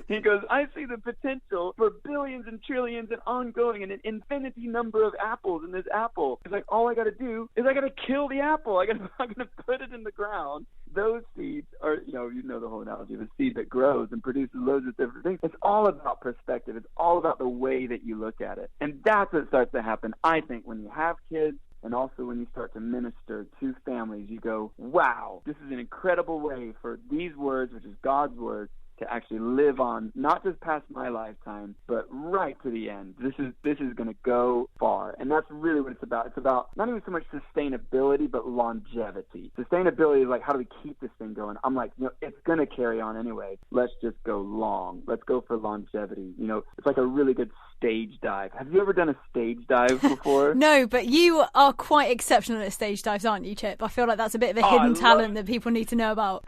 He goes, I see the potential for billions and trillions and ongoing and an infinity number of apples in this apple. It's like, all I got to do is I got to kill the apple. I'm going to put it in the ground. Those seeds are, you know the whole analogy of a seed that grows and produces loads of different things. It's all about perspective. It's all about the way that you look at it. And that's what starts to happen, I think, when you have kids. And also when you start to minister to families, you go, wow, this is an incredible way for these words, which is God's word, to actually live on, not just past my lifetime, but right to the end. This is going to go far. And that's really what it's about. It's about not even so much sustainability, but longevity. Sustainability is like, how do we keep this thing going? I'm like, it's going to carry on anyway. Let's just go long. Let's go for longevity. It's like a really good stage dive. Have you ever done a stage dive before?
No, but you are quite exceptional at stage dives, aren't you, Chip? I feel like that's a bit of a hidden talent that people need to know about.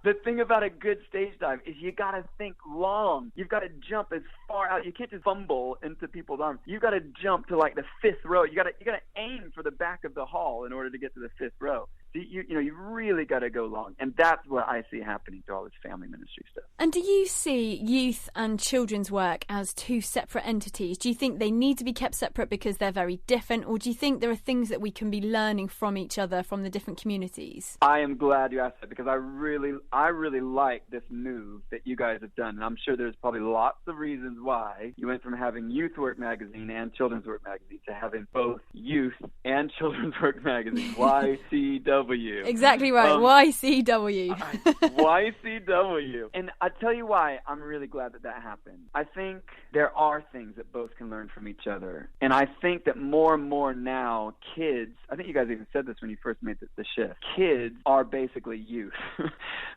The thing about a good stage dive is you got to think long. You've got to jump as far out. You can't just fumble into people's arms. You've got to jump to like the 5th row. You got to aim for the back of the hall in order to get to the 5th row. So you really got to go long. And that's what I see happening to all this family ministry stuff.
And do you see youth and children's work as 2 separate entities? Do you think they need to be kept separate because they're very different? Or do you think there are things that we can be learning from each other, from the different communities?
I am glad you asked that, because I really like this move that you guys have done. And I'm sure there's probably lots of reasons why you went from having Youth Work Magazine and Children's Work Magazine to having both youth and children's work magazine. YCW. YCW.
Exactly right. YCW.
YCW. And I tell you why I'm really glad that happened. I think there are things that both can learn from each other. And I think that more and more now, kids, I think you guys even said this when you first made the shift, kids are basically youth.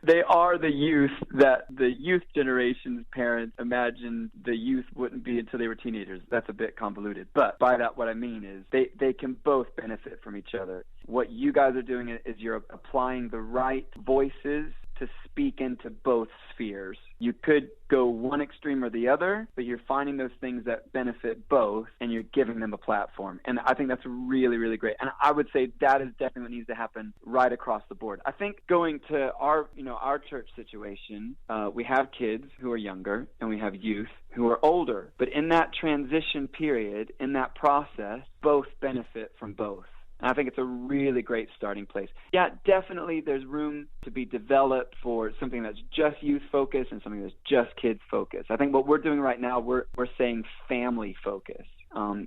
They are the youth that the youth generation's parents imagined the youth wouldn't be until they were teenagers. That's a bit convoluted. But by that, what I mean is they can both benefit from each other. What you guys are doing is you're applying the right voices to speak into both spheres. You could go one extreme or the other, but you're finding those things that benefit both, and you're giving them a platform. And I think that's really, really great. And I would say that is definitely what needs to happen right across the board. I think going to our church situation, we have kids who are younger, and we have youth who are older. But in that transition period, in that process, both benefit from both. And I think it's a really great starting place. Yeah, definitely there's room to be developed for something that's just youth-focused and something that's just kids-focused. I think what we're doing right now, we're saying family-focused.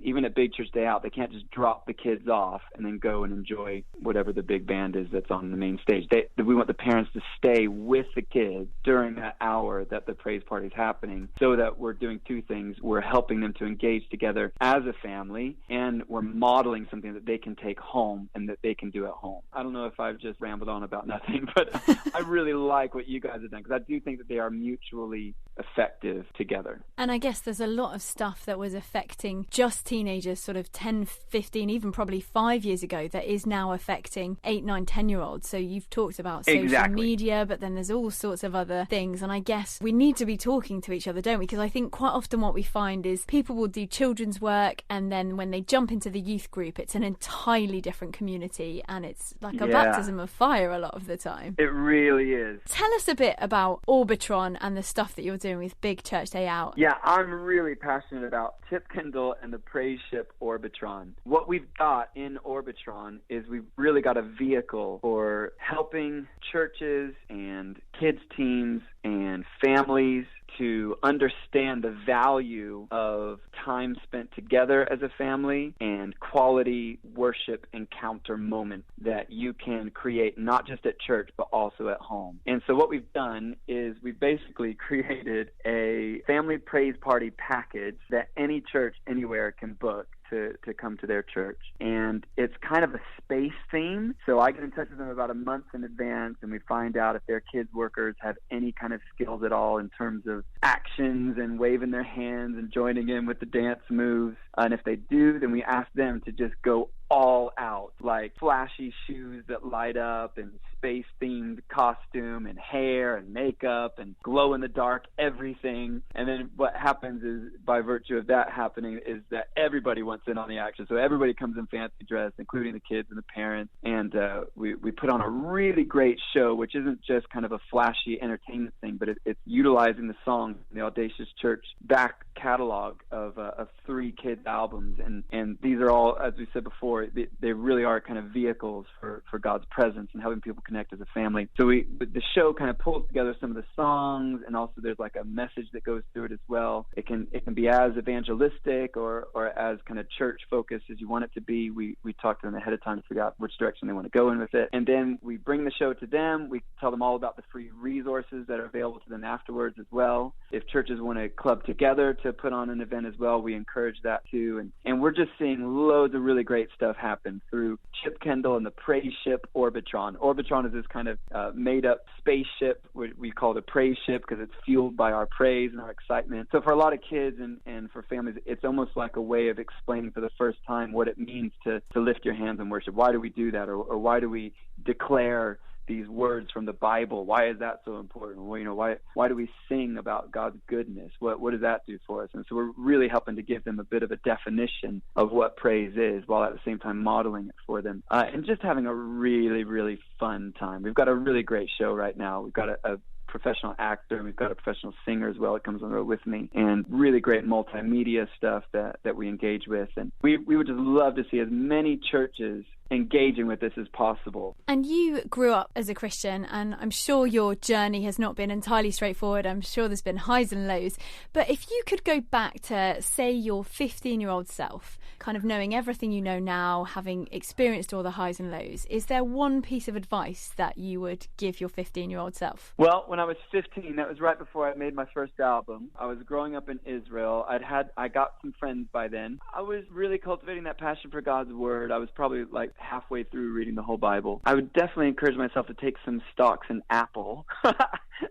Even at Big Church Day Out, they can't just drop the kids off and then go and enjoy whatever the big band is that's on the main stage. We want the parents to stay with the kids during that hour that the praise party is happening, so that we're doing two things. We're helping them to engage together as a family, and we're modeling something that they can take home and that they can do at home. I don't know if I've just rambled on about nothing, but I really like what you guys have done, because I do think that they are mutually effective together.
And I guess there's a lot of stuff that was affecting just teenagers sort of 10, 15, even probably 5 years ago that is now affecting 8, 9, 10-year-olds. So you've talked about social media, but then there's all sorts of other things. And I guess we need to be talking to each other, don't we? Because I think quite often what we find is people will do children's work, and then when they jump into the youth group, it's an entirely different community, and it's like a baptism of fire a lot of the time.
It really is.
Tell us a bit about Orbitron and the stuff that you're doing with Big Church Day Out.
Yeah, I'm really passionate about Chip Kendall and the praise ship Orbitron. What we've got in Orbitron is we've really got a vehicle for helping churches and kids teams and families to understand the value of time spent together as a family and quality worship encounter moments that you can create not just at church but also at home. And so what we've done is we've basically created a family praise party package that any church anywhere can book to come to their church. And it's kind of a space theme. So I get in touch with them about a month in advance, and we find out if their kids workers have any kind of skills at all in terms of actions and waving their hands and joining in with the dance moves. And if they do, then we ask them to just go all out, like flashy shoes that light up and space-themed costume and hair and makeup and glow-in-the-dark everything. And then what happens is, by virtue of that happening, is that everybody wants in on the action. So everybody comes in fancy dress, including the kids and the parents. And we put on a really great show, which isn't just kind of a flashy entertainment thing, but it's utilizing the songs in the Audacious Church back catalog of 3 kids' albums. And these are all, as we said before, they really are kind of vehicles for God's presence and helping people connect as a family. So the show kind of pulls together some of the songs, and also there's like a message that goes through it as well. It can be as evangelistic or as kind of church focused as you want it to be. We talk to them ahead of time to figure out which direction they want to go in with it. And then we bring the show to them. We tell them all about the free resources that are available to them afterwards as well. If churches want to club together to put on an event as well, we encourage that too. And we're just seeing loads of really great stuff happen through Chip Kendall and the praise ship Orbitron. Orbitron is this kind of made-up spaceship. We call it a praise ship because it's fueled by our praise and our excitement. So for a lot of kids and for families, it's almost like a way of explaining for the first time what it means to lift your hands in worship. Why do we do that? Or why do we declare these words from the Bible? Why is that so important? Well, why do we sing about God's goodness? What does that do for us? And so we're really helping to give them a bit of a definition of what praise is, while at the same time modeling it for them, and just having a really, really fun time. We've got a really great show right now. We've got a professional actor, and we've got a professional singer as well that comes on the road with me, and really great multimedia stuff that we engage with. And we would just love to see as many churches engaging with this as possible.
And you grew up as a Christian, and I'm sure your journey has not been entirely straightforward. I'm sure there's been highs and lows. But if you could go back to, say, your 15-year-old self, kind of knowing everything you know now, having experienced all the highs and lows, is there one piece of advice that you would give your 15-year-old self?
Well, when I was 15, that was right before I made my first album. I was growing up in Israel. I got some friends by then. I was really cultivating that passion for God's Word. I was probably like halfway through reading the whole Bible. I would definitely encourage myself to take some stocks in Apple.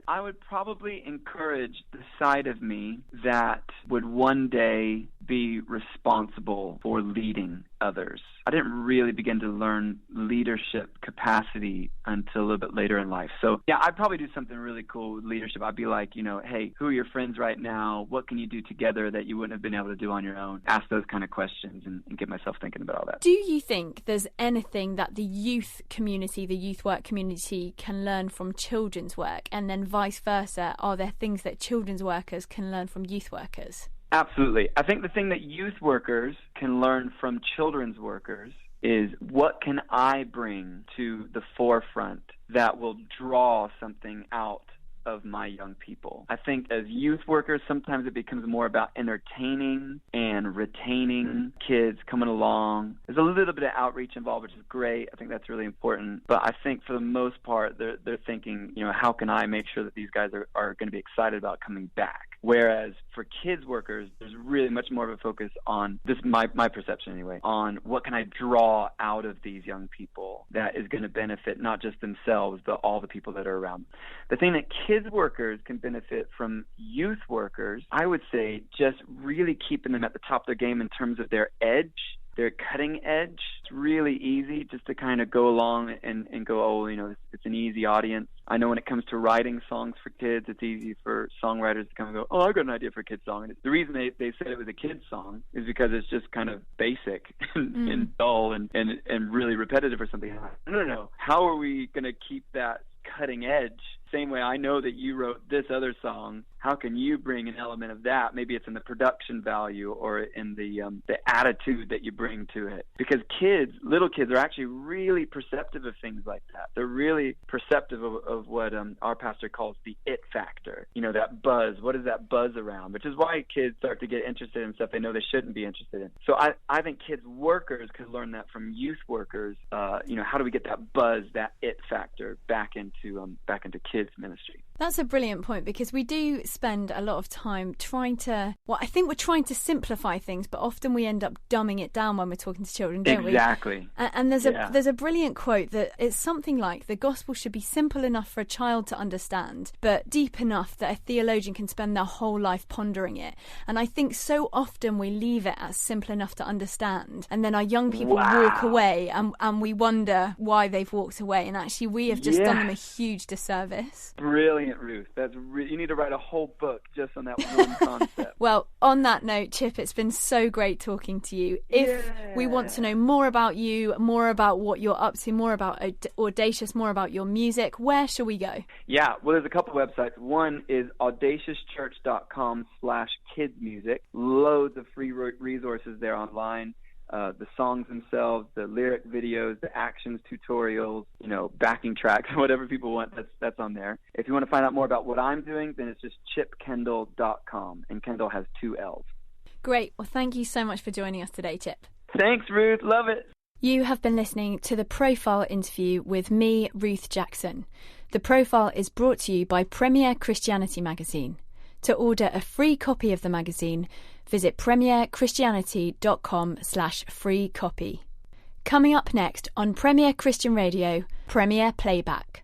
I would probably encourage the side of me that would one day be responsible for leading others. I didn't really begin to learn leadership capacity until a little bit later in life. So yeah, I'd probably do something really cool with leadership. I'd be like, hey, who are your friends right now? What can you do together that you wouldn't have been able to do on your own? Ask those kind of questions and get myself thinking about all that.
Do you think there's anything that the youth community, the youth work community can learn from children's work, and then vice versa? Are there things that children's workers can learn from youth workers?
Absolutely. I think the thing that youth workers can learn from children's workers is, what can I bring to the forefront that will draw something out of my young people? I think as youth workers, sometimes it becomes more about entertaining and retaining kids coming along. There's a little bit of outreach involved, which is great. I think that's really important. But I think for the most part, they're thinking, how can I make sure that these guys are going to be excited about coming back? Whereas for kids workers, there's really much more of a focus on, this is my perception anyway, on what can I draw out of these young people that is going to benefit not just themselves, but all the people that are around. The thing that kids workers can benefit from youth workers, I would say, just really keeping them at the top of their game in terms of their edge, their cutting edge. It's really easy just to kind of go along and go, it's an easy audience. I know when it comes to writing songs for kids, it's easy for songwriters to come and go, I got an idea for a kid's song. And the reason they said it was a kid's song is because it's just kind of basic and dull and really repetitive or something. No. How are we going to keep that cutting edge? Same way I know that you wrote this other song, how can you bring an element of that? Maybe it's in the production value or in the attitude that you bring to it. Because little kids are actually really perceptive of things like that. They're really perceptive of what our pastor calls the it factor. That buzz. What is that buzz around? Which is why kids start to get interested in stuff they know they shouldn't be interested in. So I think kids workers could learn that from youth workers. How do we get that buzz, that it factor back into kids ministry?
That's a brilliant point, because we do spend a lot of time I think we're trying to simplify things, but often we end up dumbing it down when we're talking to children, don't we?
Exactly.
And there's a brilliant quote that it's something like, the gospel should be simple enough for a child to understand, but deep enough that a theologian can spend their whole life pondering it. And I think so often we leave it as simple enough to understand, and then our young people walk away and we wonder why they've walked away, and actually we have just done them a huge disservice.
Brilliant, Ruth. You need to write a whole book just on that one concept.
Well, on that note, Chip, it's been so great talking to you. If we want to know more about you, more about what you're up to, more about Audacious, more about your music, where shall we go? Yeah,
well, there's a couple websites. One is audaciouschurch.com/kidsmusic. Loads of free resources there online. The songs themselves, the lyric videos, the actions tutorials, backing tracks, whatever people want, that's on there. If you want to find out more about what I'm doing, then it's just chipkendall.com, and Kendall has 2 L's. Great. Well, thank you so much for joining us today, Chip. Thanks, Ruth. Love it. You have been listening to the Profile interview with me, Ruth Jackson. The Profile is brought to you by Premier Christianity magazine. To order a free copy of the magazine, visit premierchristianity.com/free copy. Coming up next on Premier Christian Radio, Premier Playback.